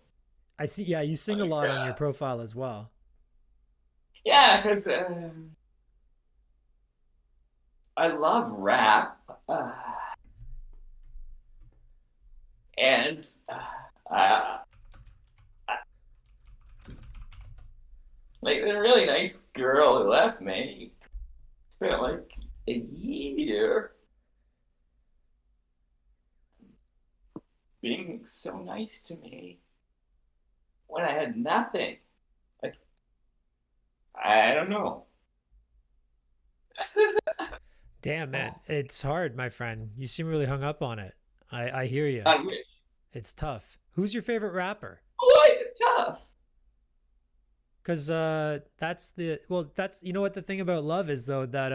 S1: I see. Yeah, you sing a
S2: Like
S1: lot on your profile as well.
S2: yeah, because I love rap. And Like the really nice girl who left me spent like a year being so nice to me when I had nothing. Like, I don't know.
S1: Damn, man, it's hard, my friend. You seem really hung up on it. I hear you.
S2: I wish.
S1: It's tough. Who's your favorite rapper?
S2: Why is it tough?
S1: Because that's you know what the thing about love is though, that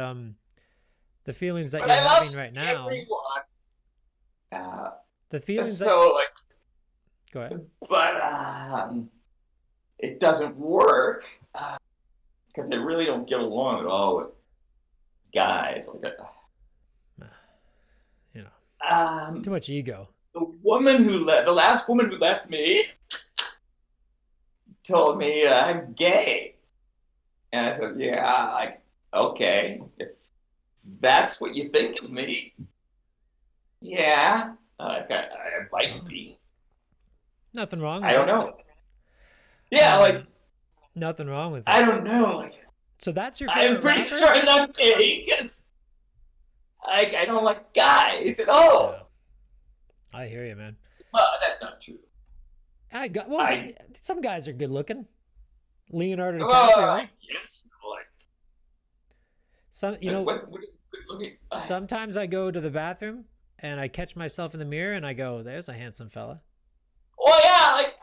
S1: the feelings that
S2: But
S1: you're
S2: I love
S1: having right now,
S2: everyone. Uh,
S1: the feelings that
S2: so like,
S1: go ahead.
S2: but it doesn't work because I really don't get along at all with guys. Like,
S1: You know, too much ego.
S2: the last woman who left me, told me I'm gay, and I said, yeah, like, okay, if that's what you think of me, yeah, I might be.
S1: Nothing wrong with
S2: I don't
S1: it.
S2: know. Yeah, like,
S1: nothing wrong with it.
S2: I don't know. Like,
S1: So that's your favorite
S2: I'm pretty
S1: rapper?
S2: sure I'm not gay because I don't like guys at all.
S1: Yeah. I hear you, man.
S2: Well, that's not true.
S1: Some guys are good looking. Leonardo
S2: Well,
S1: DiCaprio.
S2: yes, like,
S1: Some,
S2: what is good looking?
S1: sometimes I go to the bathroom and I catch myself in the mirror and I go, "There's a handsome fella."
S2: Well, yeah, like,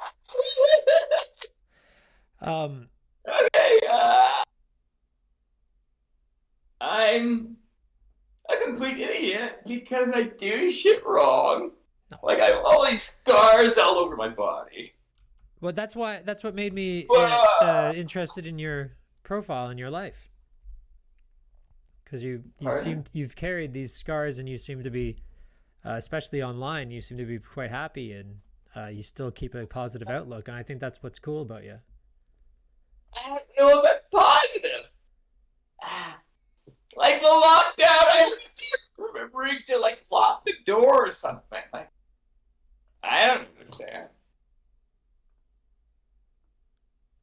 S2: okay, I'm a complete idiot because I do shit wrong.
S1: No.
S2: Like, I have all these scars all over my body.
S1: Well, that's what made me interested in your profile in your life. Because you've carried these scars and you seem to be, especially online, you seem to be quite happy and you still keep a positive outlook. And I think that's what's cool about you.
S2: I don't know if I'm positive. Like the lockdown, I was remembering to like lock the door or something. Like, I don't understand.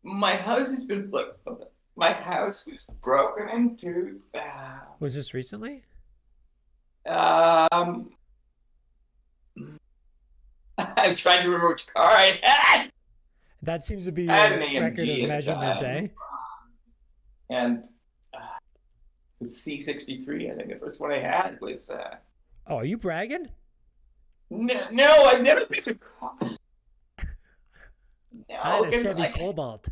S2: My house has been my house was broken into.
S1: Was this recently?
S2: I'm trying to remember which car I had.
S1: That seems to be your
S2: I had an
S1: record
S2: AMG
S1: of
S2: at the
S1: measurement,
S2: time.
S1: eh?
S2: And the C63, I think the first one I had was.
S1: Oh, are you bragging?
S2: No, I've never been to car. No,
S1: I had a
S2: 'cause,
S1: Chevy
S2: like,
S1: Cobalt.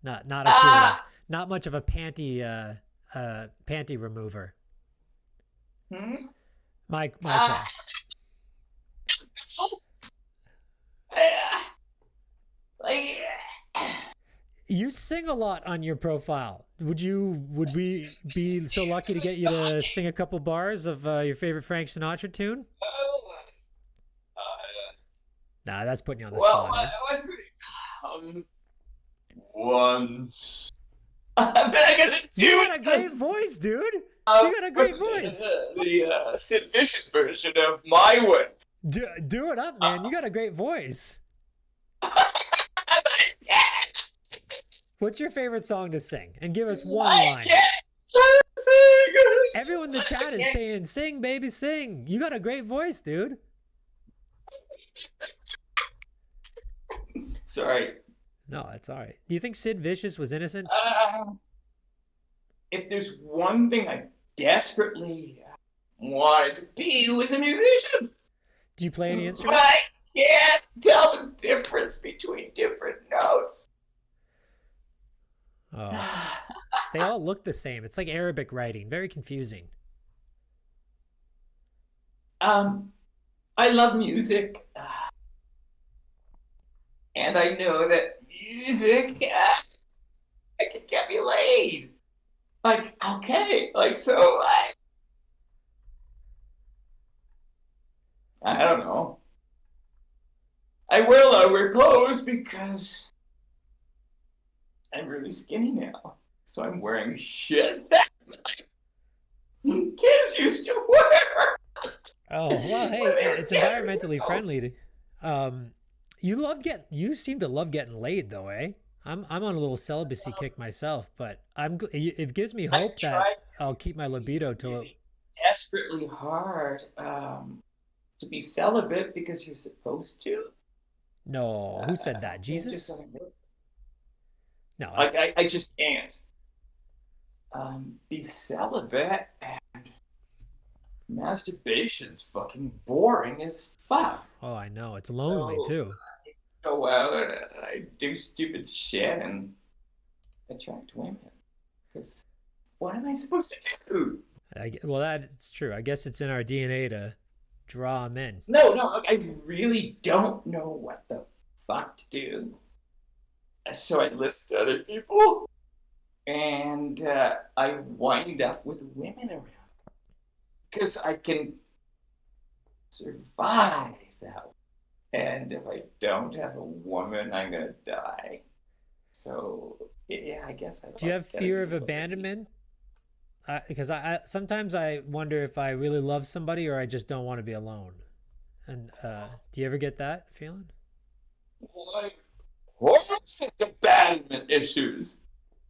S1: Not a cool, not much of a panty remover. My car.
S2: Like,
S1: You sing a lot on your profile. Would we be so lucky to get you to sing a couple bars of your favorite Frank Sinatra tune? Nah, that's putting you on the spot.
S2: Once. I gotta do
S1: You got a great voice, dude. You got a great voice.
S2: The Sid Vicious version of My Way.
S1: Do it up, man. You got a great voice. What's your favorite song to sing? And give us one line. Everyone in the chat is saying, "Sing, baby, sing." You got a great voice, dude.
S2: Sorry.
S1: No, that's all right. Do you think Sid Vicious was innocent?
S2: If there's one thing I desperately wanted to be, it was a musician.
S1: Do you play any
S2: But
S1: instruments?
S2: I can't tell the difference between different notes.
S1: Oh. They all look the same. It's like Arabic writing. Very confusing.
S2: I love music. And I know that music can get me laid. Like, okay. Like, so I don't know. I wear a lot of weird clothes because I'm really skinny now. So I'm wearing shit that kids used to wear.
S1: Oh, well, hey, it's environmentally friendly. You seem to love getting laid though, eh? I'm on a little celibacy kick myself, but it gives me
S2: I
S1: hope that
S2: tried
S1: I'll keep my libido till.
S2: really desperately hard to be celibate because you're supposed to.
S1: No, who said that?
S2: It just
S1: Jesus?
S2: doesn't work.
S1: No,
S2: Like
S1: that's
S2: I just can't be celibate, and masturbation's fucking boring as fuck.
S1: oh, I know. It's lonely
S2: So
S1: too.
S2: I go out and I do stupid shit and attract women. Because what am I supposed to do?
S1: Well, that's true. I guess it's in our DNA to draw them in.
S2: No, like, I really don't know what the fuck to do. So I listen to other people, and I wind up with women around because I can survive that way. And if I don't have a woman, I'm gonna die. So yeah, I guess I
S1: Do you
S2: like
S1: have
S2: getting
S1: fear
S2: a
S1: of
S2: little.
S1: abandonment? Because I sometimes I wonder if I really love somebody or I just don't want to be alone. And do you ever get that feeling?
S2: Like horrific abandonment issues.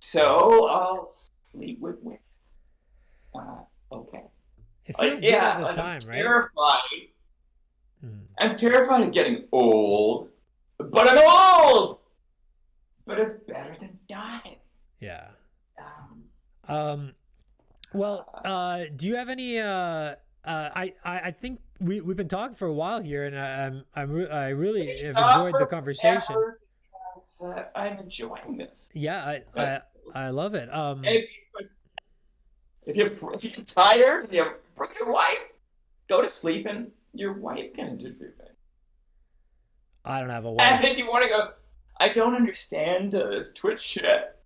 S2: So I'll sleep with women. Okay.
S1: It
S2: Like
S1: feels good at
S2: yeah,
S1: the
S2: like
S1: time, right?
S2: mm, I'm terrified of getting old, but I'm old. But it's better than dying.
S1: Yeah.
S2: Um,
S1: Um. Well, do you have any? I think we've been talking for a while here, and I really have
S2: talk
S1: enjoyed the
S2: for
S1: conversation.
S2: forever because I'm enjoying this.
S1: Yeah,
S2: But
S1: I love it.
S2: if, if you're tired, you bring your wife. Go to sleep, and your wife can interview me.
S1: I don't have a
S2: And if
S1: wife.
S2: you want to go, I don't understand Twitch shit.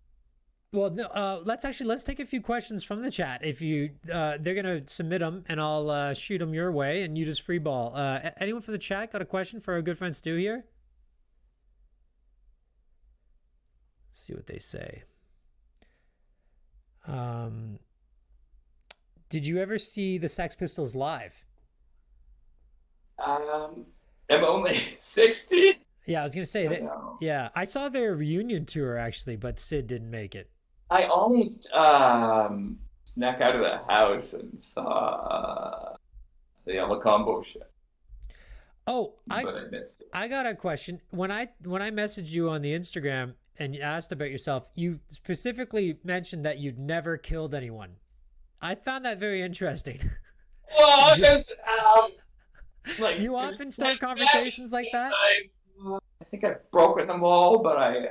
S1: Well, no, let's take a few questions from the chat. If you they're gonna submit them, and I'll shoot them your way, and you just free ball. Anyone from the chat got a question for our good friend Stu here? Let's see what they say. Um, did you ever see the Sex Pistols live?
S2: I'm only 60.
S1: Yeah, I was gonna say
S2: So
S1: that.
S2: no.
S1: Yeah, I saw their reunion tour actually, but Sid didn't make it.
S2: I almost snuck out of the house and saw the El Combo shit,
S1: Oh,
S2: but I missed it.
S1: I got a question. When I messaged you on the Instagram and you asked about yourself, you specifically mentioned that you'd never killed anyone. I found that very interesting.
S2: Well,
S1: do, you,
S2: because
S1: do
S2: like
S1: you often start conversations like that?
S2: I think I've broken them all, but I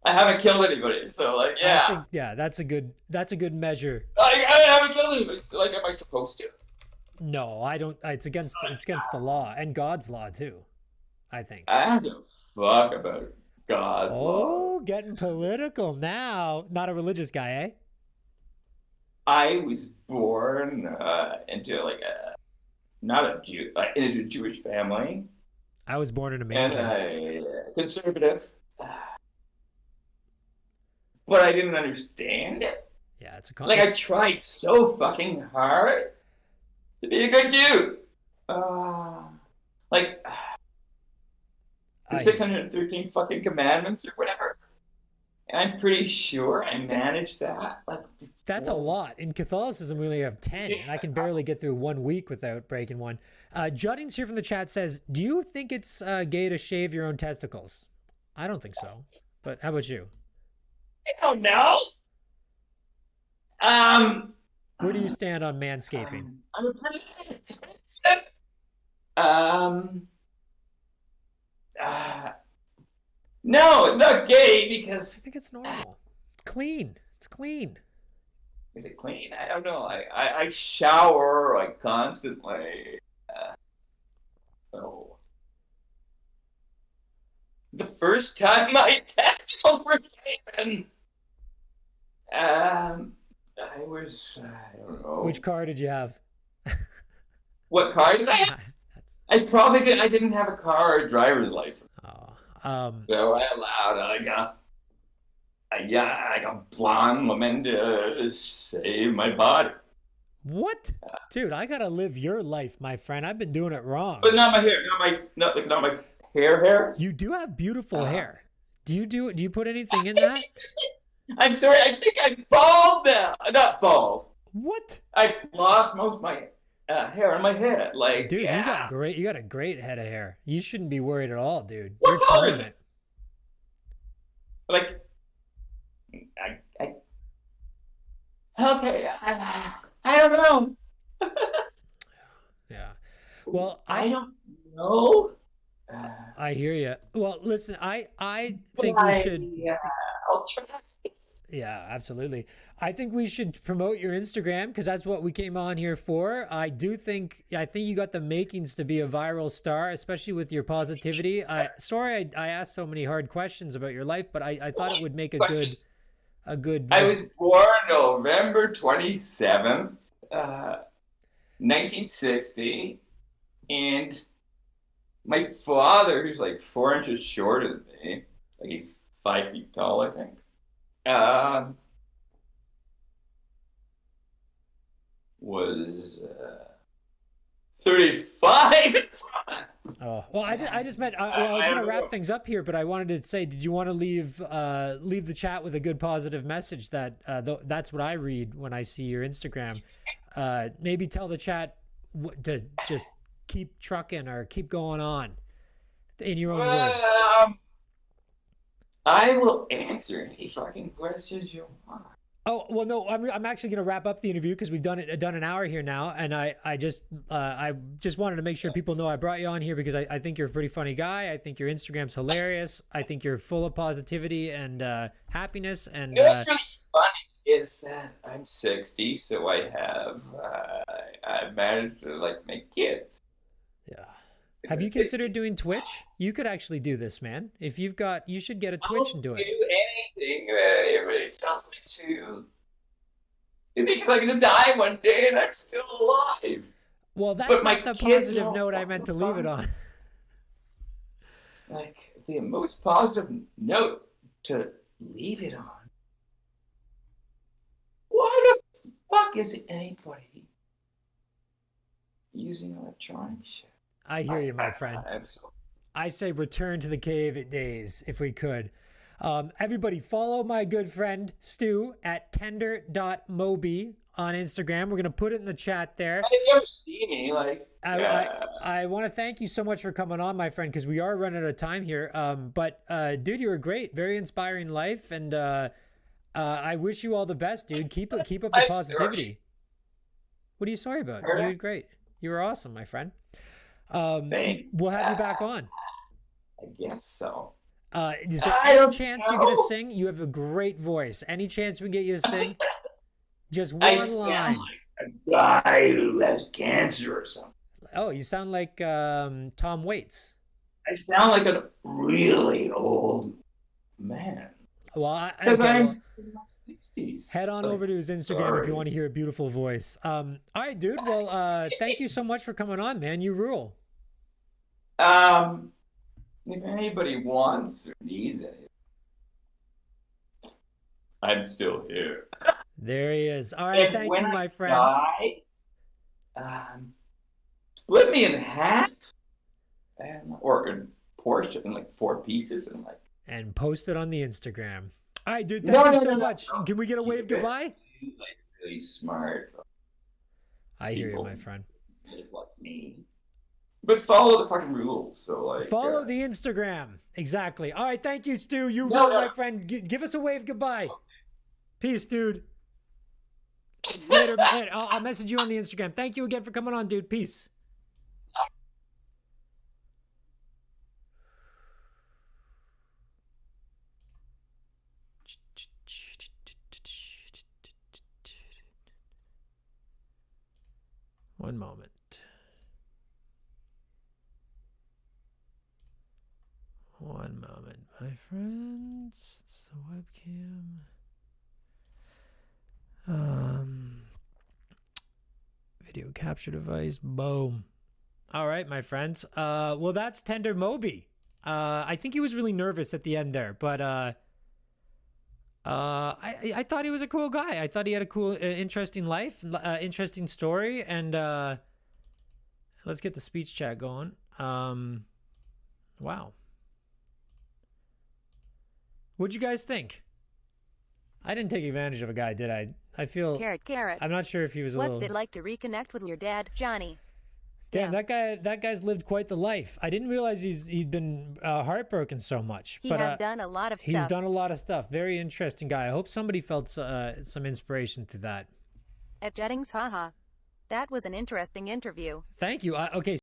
S2: haven't killed anybody. So like,
S1: I
S2: yeah,
S1: think yeah, that's a good measure.
S2: I haven't killed anybody. So, like, am I supposed to?
S1: No, I don't. It's against the law and God's law too. I think.
S2: I don't give a fuck about God's law.
S1: Oh, getting political now. Not a religious guy, eh?
S2: I was born into like a not a Jew, into a Jewish family,
S1: I was born in a
S2: and
S1: manger.
S2: I conservative, but I didn't understand it.
S1: Yeah, it's a
S2: Like I tried so fucking hard to be a good Jew. Uh, like the
S1: I hear you.
S2: 613 fucking commandments or whatever. And I'm pretty sure I
S1: That,
S2: managed that. Like
S1: that's a
S2: before.
S1: lot. In Catholicism, we only have 10, and I can barely get through 1 week without breaking one. Juddings here from the chat says, do you think it's gay to shave your own testicles? I don't think so. But how about you?
S2: I don't know. Um,
S1: Where do you stand on manscaping?
S2: I'm a pretty. Um, uh, no, it's not gay
S1: I
S2: because
S1: think it's normal. It's clean. It's clean.
S2: is it clean? I don't know. I shower like constantly. So the first time my testicles were shaven, I was I don't know
S1: Which car did you have?
S2: what car did I have?
S1: That's,
S2: I probably didn't. I didn't have a car or a driver's license,
S1: oh,
S2: so I allowed like a blonde woman to save my body,
S1: what? Dude, I gotta live your life, my friend. I've been doing it wrong.
S2: but not my hair, not my hair.
S1: You do have beautiful hair. Do you put anything in that?
S2: I'm sorry, I think I'm bald now. Not bald.
S1: What?
S2: I've lost most of my hair on my head. Like,
S1: Dude,
S2: yeah.
S1: you got a great head of hair. You shouldn't be worried at all, dude.
S2: What
S1: You're
S2: color is
S1: killing it.
S2: Like, okay, I don't know.
S1: Yeah. Well,
S2: I don't know.
S1: I hear you. Well, listen, I
S2: But
S1: think we should.
S2: I'll try.
S1: Yeah, absolutely. I think we should promote your Instagram because that's what we came on here for. I think you got the makings to be a viral star, especially with your positivity. Sorry I asked so many hard questions about your life, but I thought it would make a good.
S2: I was born November 27th, 1960, and my father, who's like 4 inches shorter than me, like he's 5 feet tall, I think, was 35.
S1: Oh well, I just meant I was gonna wrap things up here, but I wanted to say, did you want to leave the chat with a good positive message that that's what I read when I see your Instagram. Maybe tell the chat to just keep trucking or keep going on in your own words.
S2: I will answer any fucking questions you want.
S1: Oh well, no, I'm actually going to wrap up the interview because we've done an hour here now, and I just wanted to make sure people know I brought you on here because I think you're a pretty funny guy. I think your Instagram's hilarious. I think you're full of positivity and happiness. And
S2: what's really funny is that I'm 60, so I managed to like make kids.
S1: Yeah. Have you considered doing Twitch? You could actually do this, man. If you've got, you should get a Twitch and do it.
S2: I'll do anything that everybody tells me to. Because I'm gonna die one day and I'm still alive.
S1: Well, that's not the positive note I meant to leave it on.
S2: Like the most positive note to leave it on. Why the fuck is anybody using electronic shit?
S1: I hear you, my friend. I say return to the cave days if we could. Everybody follow my good friend Stu at tender.moby on Instagram. We're going to put it in the chat there.
S2: You ever see me? Like,
S1: I want to thank you so much for coming on, my friend, because we are running out of time here. But dude, you were great. Very inspiring life. And I wish you all the best, dude. Keep up the positivity.
S2: Sorry.
S1: What are you sorry about? You did great. You were awesome, my friend. We'll have you back on.
S2: I guess so.
S1: Is there any chance you're gonna sing? You have a great voice. Any chance we get you to sing? Just one line.
S2: I sound like a guy who has cancer or something.
S1: Oh, you sound like Tom Waits.
S2: I sound like a really old man.
S1: Well,
S2: because I'm in my 60s.
S1: Head on over to his Instagram if you want to hear a beautiful voice. All right, dude. Well, thank you so much for coming on, man. You rule.
S2: If anybody wants or needs it, I'm still here.
S1: There he is. All right, thank you, my friend.
S2: Split me in half, or in portion in like 4 pieces,
S1: and post it on the Instagram. All right, dude. Thank you so much. Can we get a wave goodbye?
S2: Like really smart.
S1: I hear you, my friend.
S2: Like me. But follow the fucking rules. So like
S1: follow the Instagram. Exactly. All right, thank you, Stu. You rule, my friend. Give us a wave goodbye. Peace, dude. Later. I'll message you on the Instagram. Thank you again for coming on, dude. Peace. One moment. One moment, my friends. It's the webcam. Video capture device. Boom. All right, my friends. Well, that's Tender Moby. I think he was really nervous at the end there, but I thought he was a cool guy. I thought he had a cool, interesting life, interesting story, and let's get the speech chat going. Wow. What'd you guys think? I didn't take advantage of a guy, did I? I feel...
S3: Carrot.
S1: I'm not sure if he was a
S3: What's
S1: little...
S3: it like to reconnect with your dad, Johnny?
S1: Damn, that guy's lived quite the life. I didn't realize he'd been heartbroken so much.
S3: He
S1: but,
S3: has done a lot of stuff.
S1: He's done a lot of stuff. Very interesting guy. I hope somebody felt some inspiration through that.
S3: At Jettings, haha. That was an interesting interview.
S1: Thank you. Okay.